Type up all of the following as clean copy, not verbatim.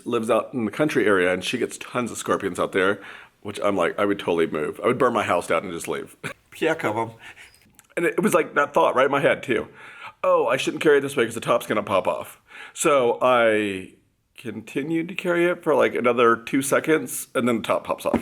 Lives out in the country area and she gets tons of scorpions out there, which I'm like, I would totally move. I would burn my house down and just leave. Yeah, come on. And it was like that thought right in my head too. Oh, I shouldn't carry it this way because the top's gonna pop off. So I continued to carry it for like another 2 seconds and then the top pops off.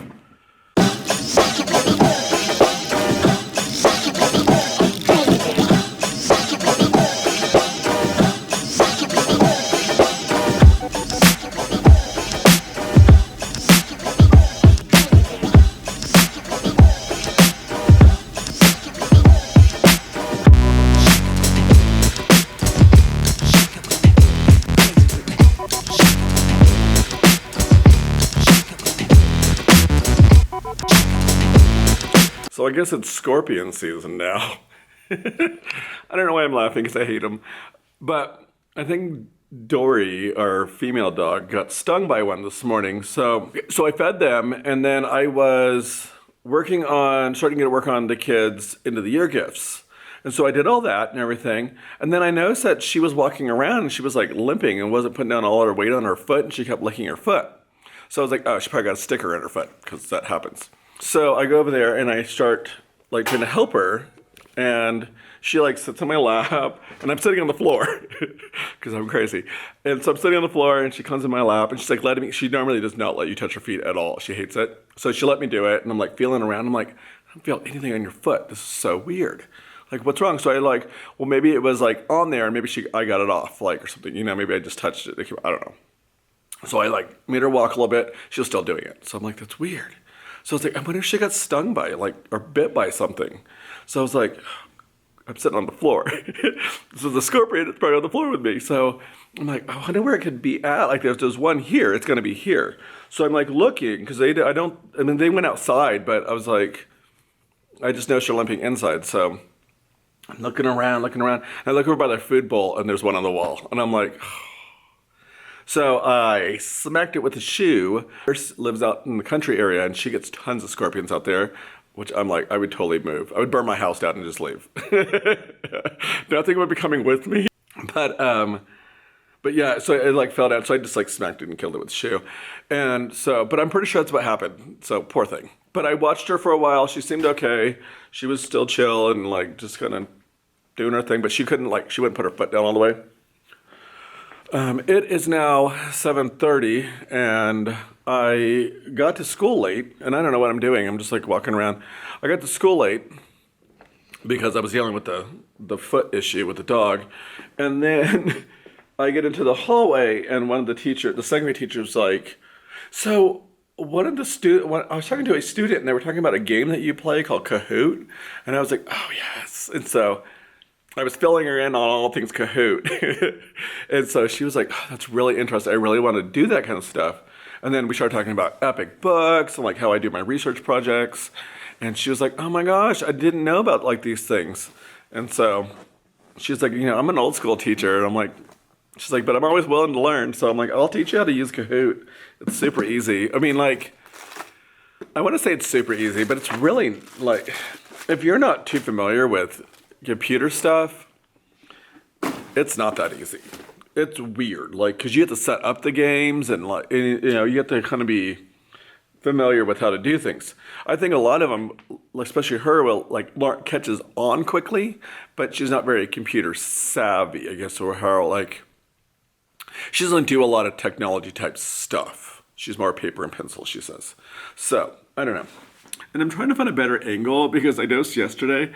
So I guess it's scorpion season now. I don't know why I'm laughing because I hate them. But I think Dory, our female dog, got stung by one this morning. So I fed them and then I was starting to work on the kids' end of the year gifts. And so I did all that and everything. And then I noticed that she was walking around and she was like limping and wasn't putting down all her weight on her foot and she kept licking her foot. So I was like, oh, she probably got a sticker in her foot because that happens. So I go over there and I start like trying to help her and she like sits on my lap and I'm sitting on the floor because I'm crazy. And so I'm sitting on the floor and she comes in my lap and she's like letting me, she normally does not let you touch her feet at all. She hates it. So she let me do it and I'm like feeling around. I'm like, I don't feel anything on your foot. This is so weird. Like, what's wrong? So I like, well, maybe it was like on there and maybe I got it off like or something, you know, maybe I just touched it. I don't know. So I like made her walk a little bit. She was still doing it. So I'm like, that's weird. So I was like, I wonder if she got stung by like, or bit by something. So I was like, I'm sitting on the floor. So the scorpion is probably on the floor with me. So I'm like, oh, I wonder where it could be at. Like there's one here, it's gonna be here. So I'm like looking, because they went outside, but I was like, I just noticed they're limping inside. So I'm looking around, and I look over by their food bowl and there's one on the wall. And I'm like, oh. So I smacked it with a shoe. Lives out in the country area and she gets tons of scorpions out there, which I'm like, I would totally move. I would burn my house down and just leave. Nothing would be coming with me. But yeah, so it like fell down. So I just like smacked it and killed it with a shoe. And so, but I'm pretty sure that's what happened. So poor thing. But I watched her for a while. She seemed okay. She was still chill and like just kind of doing her thing, but she wouldn't put her foot down all the way. It is now 7:30 and I got to school late and I don't know what I'm doing. I'm just like walking around. I got to school late because I was dealing with the foot issue with the dog. And then I get into the hallway and the second grade teacher was like, so I was talking to a student and they were talking about a game that you play called Kahoot. And I was like, oh yes. And so I was filling her in on all things Kahoot. And so she was like, oh, that's really interesting. I really want to do that kind of stuff. And then we started talking about epic books and like how I do my research projects. And she was like, oh my gosh, I didn't know about like these things. And so she's like, you know, I'm an old school teacher. And I'm like, she's like, but I'm always willing to learn. So I'm like, I'll teach you how to use Kahoot. It's super easy. I mean, like, I want to say it's super easy, but it's really like, if you're not too familiar with computer stuff, it's not that easy. It's weird, like, because you have to set up the games and like, you know, you have to kind of be familiar with how to do things. I think a lot of them, especially her, will like catches on quickly, but she's not very computer savvy, I guess, or how like she doesn't do a lot of technology type stuff. She's more paper and pencil, she says. So I don't know. And I'm trying to find a better angle because I noticed yesterday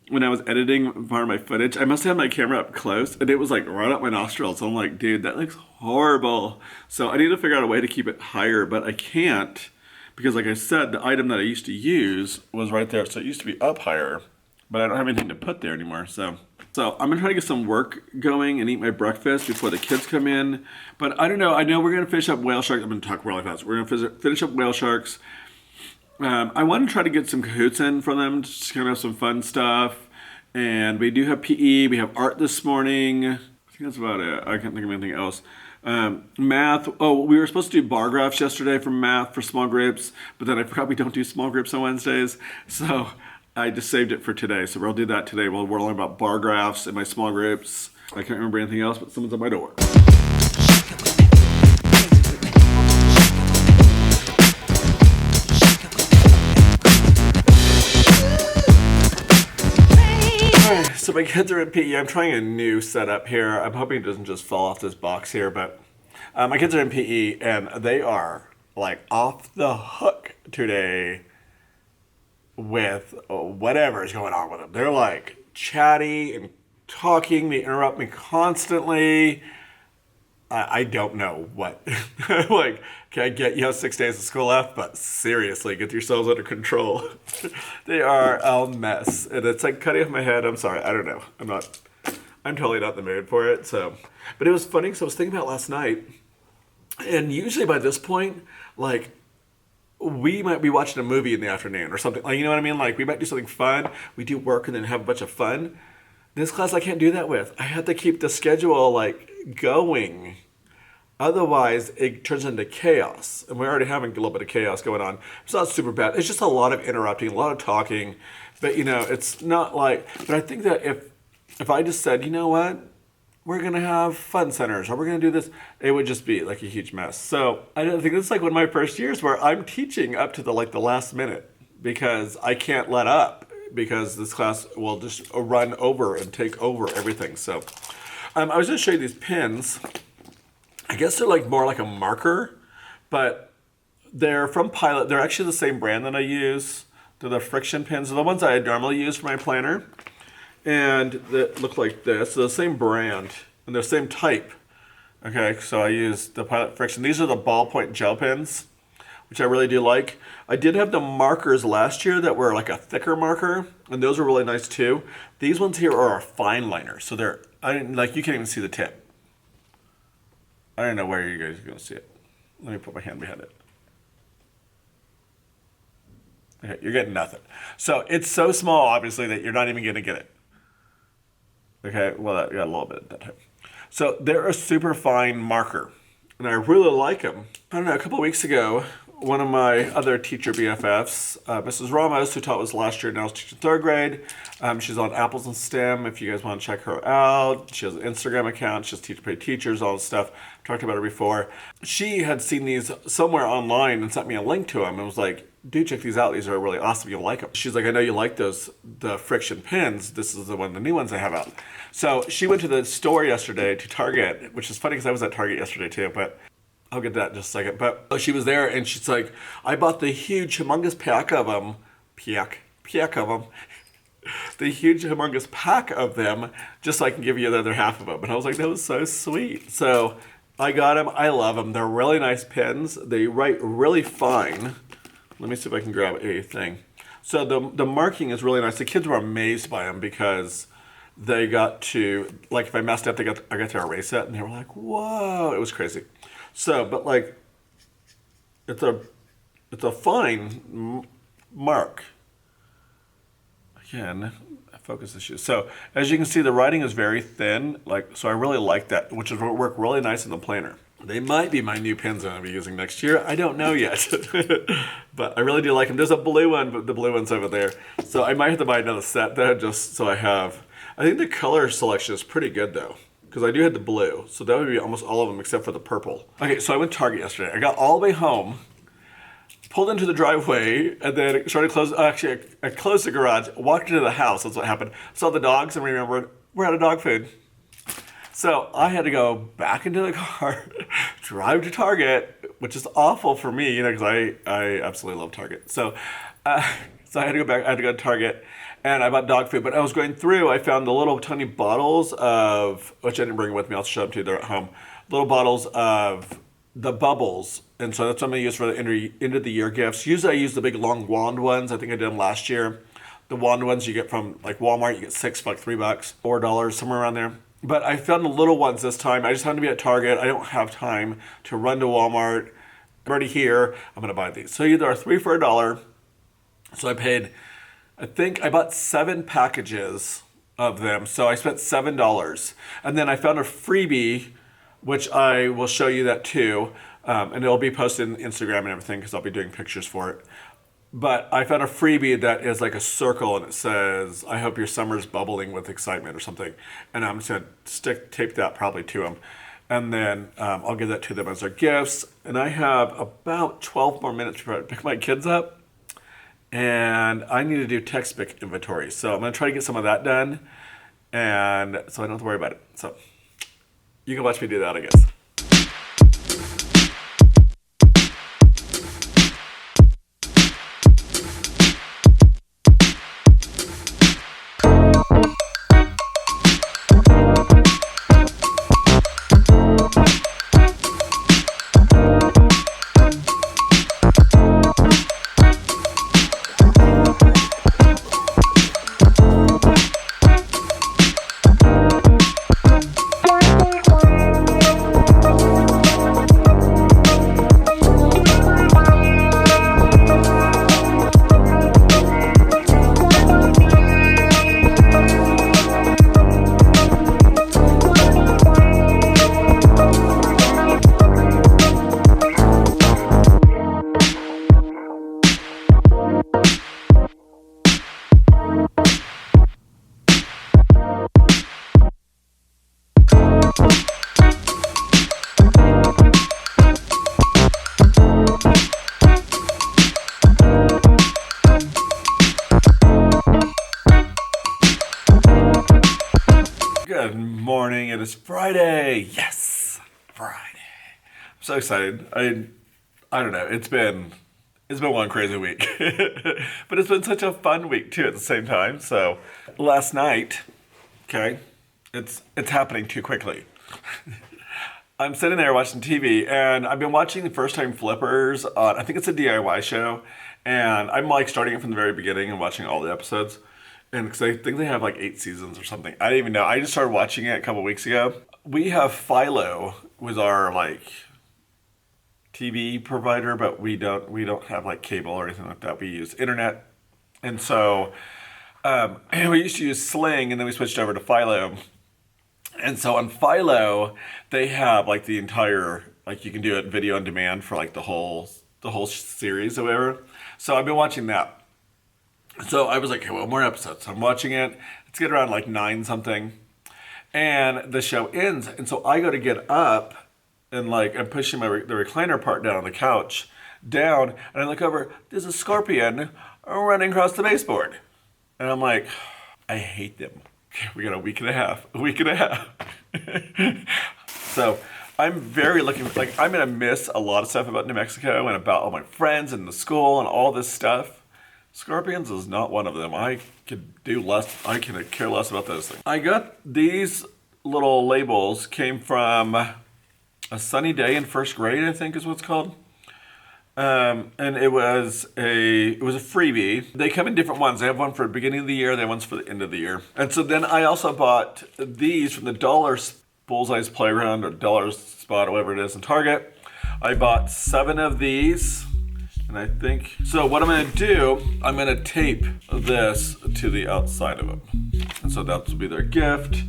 when I was editing part of my footage, I must have had my camera up close and it was like right up my nostrils. So I'm like, dude, that looks horrible. So I need to figure out a way to keep it higher, but I can't because like I said, the item that I used to use was right there. So it used to be up higher, but I don't have anything to put there anymore. So I'm gonna try to get some work going and eat my breakfast before the kids come in. But I don't know, I know we're gonna finish up whale sharks. I'm gonna talk really fast. We're gonna finish up whale sharks. I want to try to get some Kahoots in for them, just kind of have some fun stuff. And we do have PE, we have art this morning. I think that's about it. I can't think of anything else. Math, we were supposed to do bar graphs yesterday for math for small groups, but then I forgot we don't do small groups on Wednesdays. So I just saved it for today. So we'll do that today. We're learning about bar graphs in my small groups. I can't remember anything else, but someone's at my door. my kids are in PE. I'm trying a new setup here. I'm hoping it doesn't just fall off this box here, but my kids are in PE and they are like off the hook today with whatever is going on with them. They're like chatty and talking. They interrupt me constantly. I don't know what. Like, can I get 6 days of school left? But seriously, get yourselves under control. They are a mess. And it's like cutting off my head. I'm sorry. I don't know. I'm totally not in the mood for it. So, but it was funny because I was thinking about it last night. And usually by this point, like, we might be watching a movie in the afternoon or something. Like, you know what I mean? Like, we might do something fun. We do work and then have a bunch of fun. This class I can't do that with. I have to keep the schedule, like, going. Otherwise, it turns into chaos. And we're already having a little bit of chaos going on. It's not super bad. It's just a lot of interrupting, a lot of talking. But, it's not like... But I think that if I just said, you know what? We're going to have fun centers, or we're going to do this, it would just be like a huge mess. So I don't think it's like one of my first years where I'm teaching up to the last minute because I can't let up because this class will just run over and take over everything. So I was going to show you these pins. I guess they're like more like a marker, but they're from Pilot. They're actually the same brand that I use. They're the friction pins. They're the ones I normally use for my planner. And they look like this. They're the same brand and they're the same type. Okay, so I use the Pilot Friction. These are the ballpoint gel pens, which I really do like. I did have the markers last year that were like a thicker marker, and those were really nice too. These ones here are a fine liner, so they're you can't even see the tip. I don't know where you guys are going to see it. Let me put my hand behind it. Okay, you're getting nothing. So it's so small, obviously, that you're not even going to get it. Okay, well, I got a little bit at that time. So they're a super fine marker, and I really like them. I don't know, a couple of weeks ago, one of my other teacher BFFs, Mrs. Ramos, who taught us last year, now is teaching third grade. She's on Apples and STEM if you guys want to check her out. She has an Instagram account. She has Teacher Pay Teachers, all this stuff. I've talked about her before. She had seen these somewhere online and sent me a link to them and was like, dude, check these out. These are really awesome. You'll like them. She's like, I know you like the friction pins. This is the new ones I have out. So she went to the store yesterday to Target, which is funny because I was at Target yesterday too, but I'll get to that in just a second. But she was there and she's like, I bought the huge, humongous pack of them. Pack of them. The huge, humongous pack of them just so I can give you the other half of them. And I was like, that was so sweet. So I got them. I love them. They're really nice pens. They write really fine. Let me see if I can grab a thing. So the marking is really nice. The kids were amazed by them because they got to, like if I messed up, I got to erase it and they were like, whoa, it was crazy. So, but like, it's a fine mark. Again, focus issues. So as you can see, the writing is very thin. So I really like that, which would work really nice in the planner. They might be my new pens I'm going to be using next year. I don't know yet, but I really do like them. There's a blue one, but the blue one's over there. So I might have to buy another set there just so I have. I think the color selection is pretty good though, because I do have the blue. So that would be almost all of them except for the purple. Okay, so I went to Target yesterday. I got all the way home, pulled into the driveway, and then started close. Actually, I closed the garage, walked into the house. That's what happened. Saw the dogs and remembered we're out of dog food. So I had to go back into the car, drive to Target, which is awful for me, because I absolutely love Target. So I had to go back. I had to go to Target, and I bought dog food. But I was going through, I found the little tiny bottles of, which I didn't bring with me. I'll show them to you. They're at home. Little bottles of the bubbles. And so that's what I'm going to use for the end of the year gifts. Usually I use the big long wand ones. I think I did them last year. The wand ones you get from like Walmart, you get 6 for like $3, $4, somewhere around there. But I found the little ones this time. I just happened to be at Target. I don't have time to run to Walmart. I'm already here. I'm going to buy these. So either are 3 for $1. So I think I bought 7 packages of them. So I spent $7. And then I found a freebie, which I will show you that too. And it'll be posted on Instagram and everything because I'll be doing pictures for it. But I found a freebie that is like a circle and it says, I hope your summer's bubbling with excitement or something. And I'm just going to tape that probably to them. And then I'll give that to them as their gifts. And I have about 12 more minutes to pick my kids up. And I need to do textbook inventory. So I'm going to try to get some of that done. And so I don't have to worry about it. So you can watch me do that, I guess. Good morning, it is Friday. Yes, Friday. I'm so excited. I don't know, it's been one crazy week. But it's been such a fun week too at the same time. So last night, okay, it's happening too quickly. I'm sitting there watching TV and I've been watching the First Time Flippers on, I think it's a DIY show, and I'm like starting it from the very beginning and watching all the episodes. And because I think they have like 8 seasons or something. I didn't even know. I just started watching it a couple weeks ago. We have Philo was our like TV provider, but we don't have like cable or anything like that. We use internet. And so we used to use Sling, and then we switched over to Philo. And so on Philo, they have like the entire, like you can do it video on demand for like the whole series or whatever. So I've been watching that. So I was like, okay, well, more episodes. So I'm watching it. It's get around like 9 something. And the show ends. And so I go to get up and like I'm pushing the recliner part down on the couch down. And I look over, there's a scorpion running across the baseboard. And I'm like, I hate them. We got a week and a half. So I'm very like I'm going to miss a lot of stuff about New Mexico and about all my friends and the school and all this stuff. Scorpions is not one of them. I could do less. I can care less about those things. I got these little labels, came from A Sunny Day in First Grade, I think is what it's called. And it was a freebie. They come in different ones. They have one for the beginning of the year, they have ones for the end of the year. And so then I also bought these from the Dollar Bullseye's Playground or Dollar Spot or whatever it is in Target. I bought 7 of these. And I think, so what I'm gonna do, I'm gonna tape this to the outside of them. And so that will be their gift.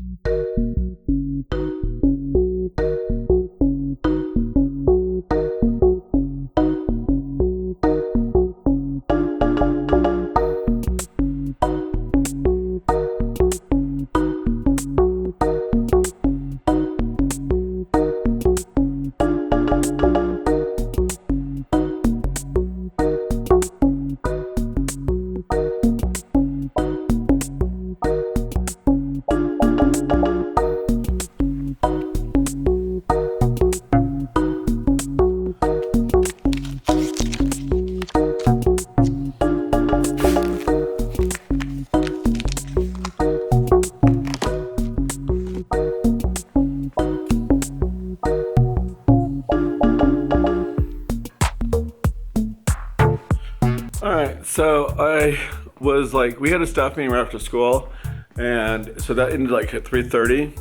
So I was like, we had a staff meeting right after school, and so that ended like at 3:30.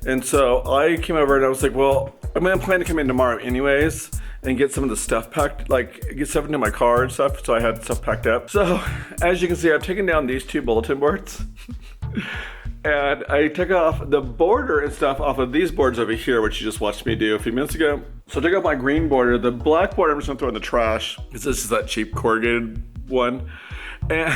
And so I came over and I was like, well, I'm gonna plan to come in tomorrow anyways and get some of the stuff packed, like get stuff into my car and stuff. So I had stuff packed up. So as you can see, I've taken down these 2 bulletin boards. And I took off the border and stuff off of these boards over here, which you just watched me do a few minutes ago. So I took off my green border. The black border I'm just gonna throw in the trash, because this is that cheap corrugated one. And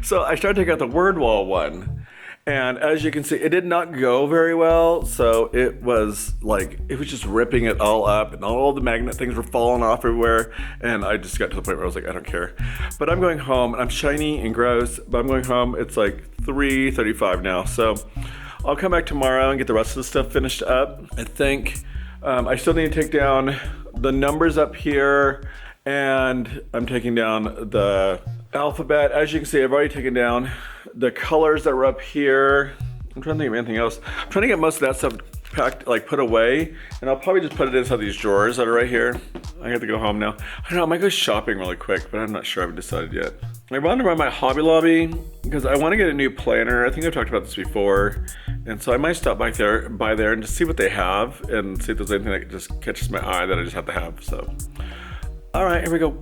so I started taking out the word wall one. And as you can see, it did not go very well. So it was just ripping it all up, and all the magnet things were falling off everywhere. And I just got to the point where I was like, I don't care. But I'm going home, and I'm shiny and gross, but I'm going home. It's like 3:35 now. So I'll come back tomorrow and get the rest of the stuff finished up. I think I still need to take down the numbers up here, and I'm taking down the alphabet. As you can see, I've already taken down the colors that were up here. I'm trying to think of anything else. I'm trying to get most of that stuff packed, like put away, and I'll probably just put it inside these drawers that are right here. I have to go home now. I don't know, I might go shopping really quick, but I'm not sure. I haven't decided yet. I wanted to run my Hobby Lobby because I want to get a new planner. I think I've talked about this before, and so I might stop by there and just see what they have and see if there's anything that just catches my eye that I just have to have. So, all right, here we go.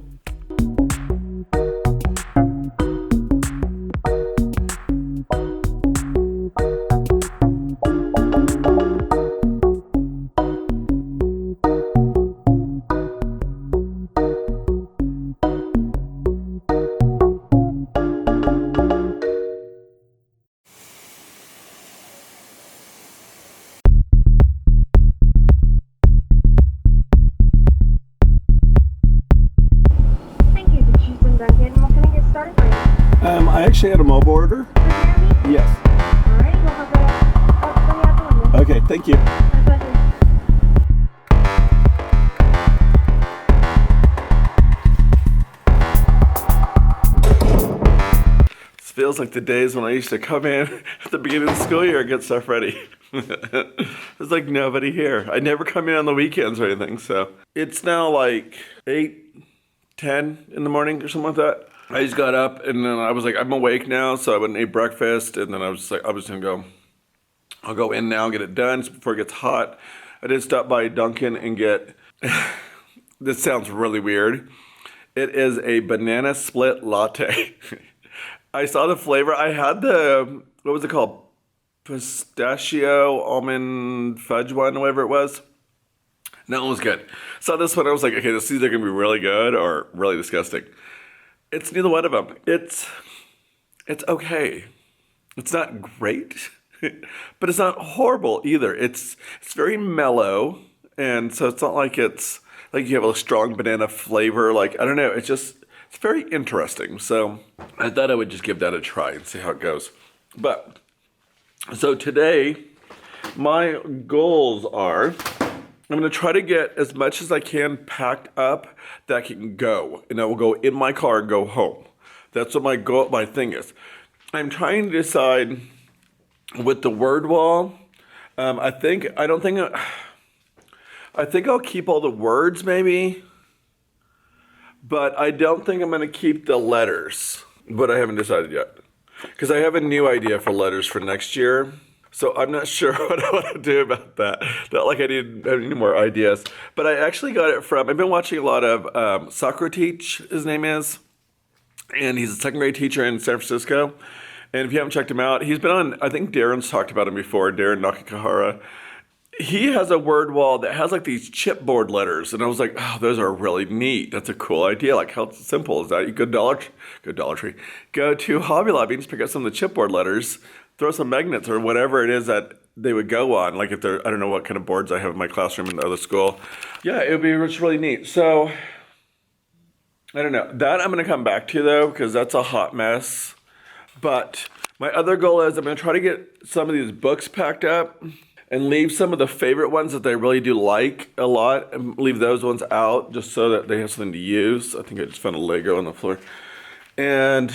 I actually had a mobile order. Yes. Alright, we'll have that up when you have the window. Okay, thank you. My pleasure. This feels like the days when I used to come in at the beginning of the school year and get stuff ready. There's like nobody here. I never come in on the weekends or anything, so. It's now like 8:10 in the morning or something like that. I just got up and then I was like, I'm awake now, so I went and ate breakfast, and then I was just like, I was gonna go, I'll go in now and get it done before it gets hot. I did stop by Dunkin' and get, this sounds really weird. It is a banana split latte. I saw the flavor. I had the, what was it called? Pistachio almond fudge one, whatever it was. That one was good. Saw this one, I was like, okay, this is either gonna be really good or really disgusting. It's neither one of them. It's okay. It's not great, but it's not horrible either. It's very mellow, and so it's not like it's like you have a strong banana flavor. Like, I don't know. It's very interesting. So I thought I would just give that a try and see how it goes. But so today, my goals are, I'm going to try to get as much as I can packed up that I can go. And I will go in my car and go home. That's what my thing is. I'm trying to decide with the word wall. I think I'll keep all the words maybe. But I don't think I'm going to keep the letters. But I haven't decided yet. Because I have a new idea for letters for next year. So I'm not sure what I want to do about that. Not like I need any more ideas. But I actually got it from, I've been watching a lot of Socrates, his name is. And he's a second grade teacher in San Francisco. And if you haven't checked him out, he's been on, I think Darren's talked about him before, Darren Nakahara. He has a word wall that has like these chipboard letters. And I was like, oh, those are really neat. That's a cool idea. Like, how simple is that? You go Dollar Tree, go to Hobby Lobby and just pick up some of the chipboard letters, throw some magnets or whatever it is that they would go on. Like if they're, I don't know what kind of boards I have in my classroom in the other school. Yeah, it would be just really neat. So, I don't know. That I'm going to come back to though, because that's a hot mess. But my other goal is I'm going to try to get some of these books packed up and leave some of the favorite ones that they really do like a lot and leave those ones out just so that they have something to use. I think I just found a Lego on the floor. And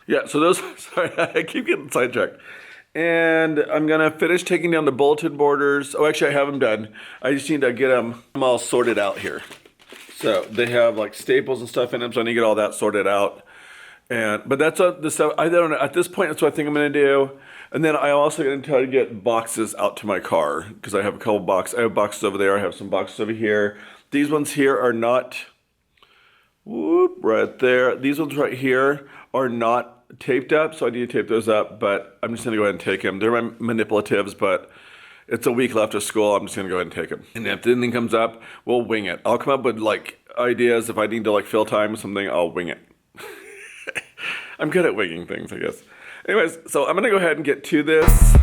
yeah, so those, sorry, I keep getting sidetracked. And I'm going to finish taking down the bulletin borders. Oh, actually, I have them done. I just need to get them all sorted out here. So they have like staples and stuff in them, so I need to get all that sorted out. But that's the stuff, I don't know, at this point, that's what I think I'm going to do. And then I also going to try to get boxes out to my car because I have a couple boxes. I have boxes over there. I have some boxes over here. These ones here are not, whoop, right there. These ones right here are not taped up, so I need to tape those up, but I'm just going to go ahead and take them. They're my manipulatives, but it's a week left of school. I'm just going to go ahead and take them. And if anything comes up, we'll wing it. I'll come up with like ideas. If I need to like fill time with something, I'll wing it. I'm good at winging things, I guess. Anyways, so I'm gonna go ahead and get to this.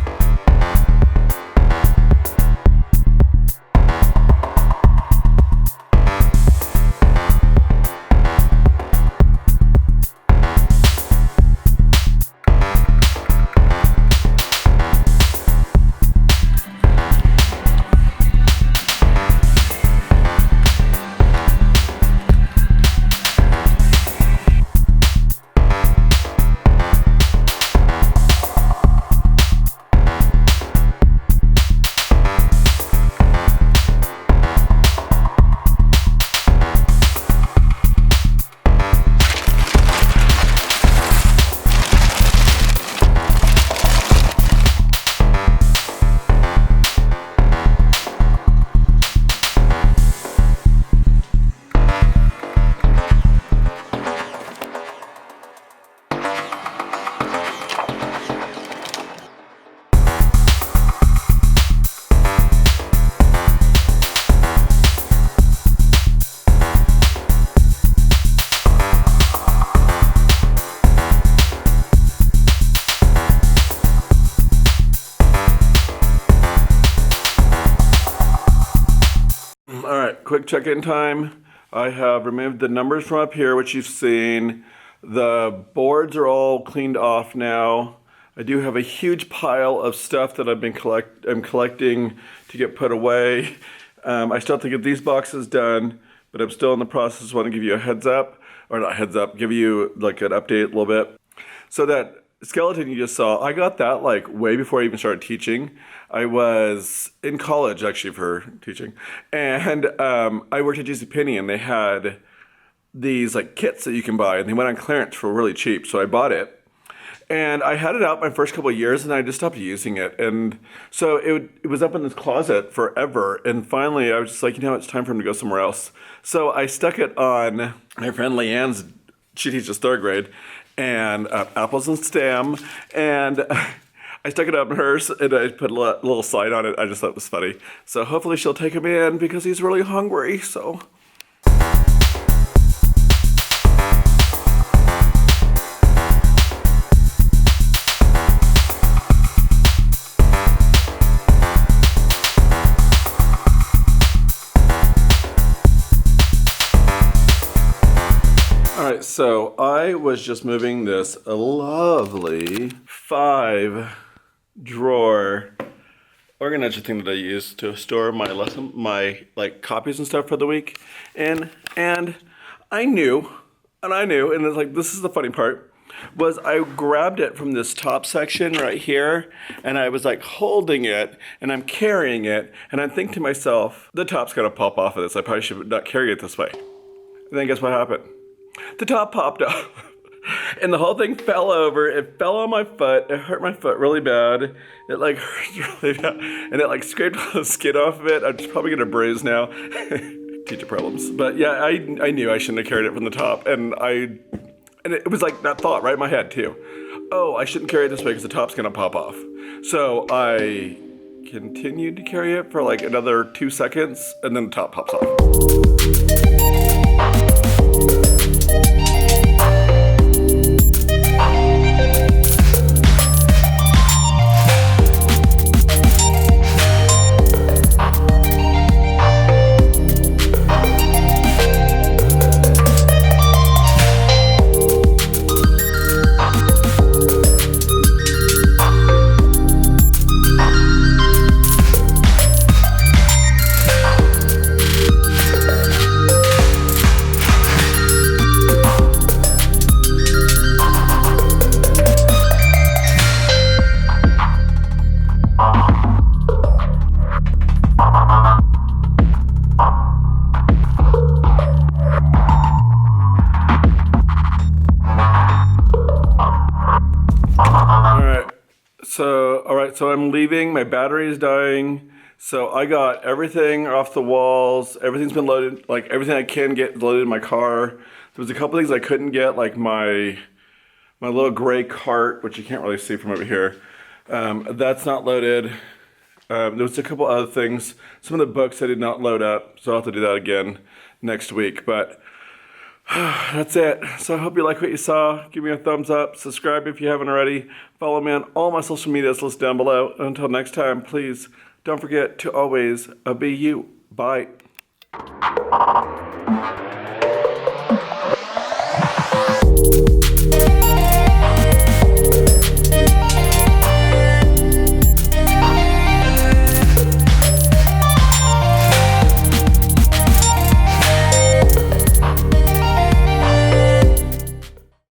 All right, quick check-in time. I have removed the numbers from up here, which you've seen. The boards are all cleaned off now. I do have a huge pile of stuff that I'm collecting to get put away. I still have to get these boxes done, but I'm still in the process. I want to give you a heads up, or not heads up, give you like an update a little bit. So that skeleton you just saw, I got that like way before I even started teaching. I was in college actually for teaching, and I worked at JCPenney, and they had these like kits that you can buy, and they went on clearance for really cheap. So I bought it, and I had it out my first couple of years, and I just stopped using it. And so it was up in this closet forever, and finally I was just like, it's time for him to go somewhere else. So I stuck it on my friend Leanne's. She teaches third grade, and apples and stem, and I stuck it up in hers, and I put a little sign on it. I just thought it was funny. So hopefully she'll take him in because he's really hungry, so. All right, so I was just moving this lovely 5-drawer organizer thing that I use to store my like copies and stuff for the week in, and I knew, and it's like, this is the funny part, was I grabbed it from this top section right here, and I was like holding it, and I'm carrying it, and I'm thinking to myself, the top's gonna pop off of this. I probably should not carry it this way. And then guess what happened? The top popped off, and the whole thing fell over. It fell on my foot. It hurt my foot really bad. It like hurt really bad, and it like scraped all the skin off of it. I'm just probably gonna bruise now. Teacher problems. But yeah, I knew I shouldn't have carried it from the top, and it was like that thought right in my head too. Oh, I shouldn't carry it this way because the top's gonna pop off. So I continued to carry it for like another 2 seconds, and then the top pops off. So I'm leaving, my battery is dying, so I got everything off the walls, everything's been loaded, like everything I can get loaded in my car. There was a couple things I couldn't get, like my little gray cart, which you can't really see from over here. That's not loaded. There was a couple other things. Some of the books I did not load up, so I'll have to do that again next week. But That's it. So I hope you like what you saw. Give me a thumbs up. Subscribe if you haven't already. Follow me on all my social medias listed down below. Until next time, please don't forget to always be you. Bye.